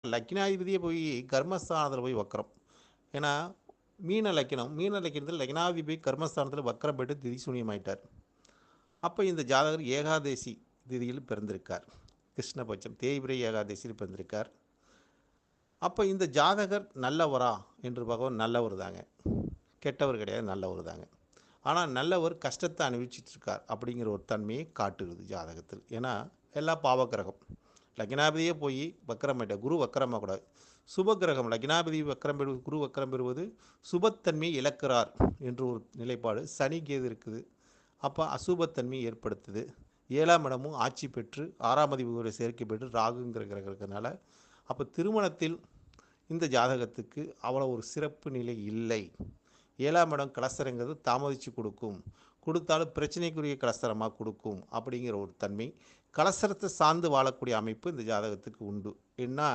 லக்னாதிபதியே போய் கர்மஸ்தானத்தில் போய் வக்கரம். ஏன்னா மீன லக்கினத்தில் லக்னாதிபதி கர்மஸ்தானத்தில் வக்கரம் போய்ட்டு திதிசூன்யமாயிட்டார். அப்போ இந்த ஜாதகர் ஏகாதேசி திதியில் பிறந்திருக்கார். கிருஷ்ணபட்சம் தேய்பிரை ஏகாதசியில் பிறந்திருக்கார். அப்போ இந்த ஜாதகர் நல்லவரா என்று பார்க்கவும் நல்லவர் தாங்க, கெட்டவர் கிடையாது, நல்லவர் தாங்க. ஆனால் நல்லவர் கஷ்டத்தை அனுபவிச்சிட்ருக்கார் அப்படிங்கிற ஒரு தன்மையை காட்டுகிறது ஜாதகத்தில். ஏன்னா எல்லாம் பாவக்கிரகம். லக்னாதிபதியே போய் வக்கரமாயிட்டார். குரு வக்கரமாக கூடாது, சுபகிரகம். லக்னாதிபதி வக்கரம் பெறுவது, குரு வக்கரம் பெறுவது சுபத்தன்மையை இழக்கிறார் என்று ஒரு நிலைப்பாடு. சனி கேது இருக்குது, அப்போ அசுபத்தன்மையை ஏற்படுத்துது. 7ஆம் இடமும் ஆட்சி பெற்று 6ஆம் அதிபதியோட சேர்க்கை பெற்று ராகுங்கிற கிரகம் இருக்கிறதுனால அப்போ திருமணத்தில் இந்த ஜாதகத்துக்கு அவ்வளோ ஒரு சிறப்பு நிலை இல்லை. 7ஆம் இடம் கலசரங்கிறது தாமதித்து கொடுத்தாலும் பிரச்சனைக்குரிய கலசரமாக கொடுக்கும் அப்படிங்கிற ஒரு தன்மை. கலசரத்தை சார்ந்து வாழக்கூடிய அமைப்பு இந்த ஜாதகத்துக்கு உண்டு. ஏன்னா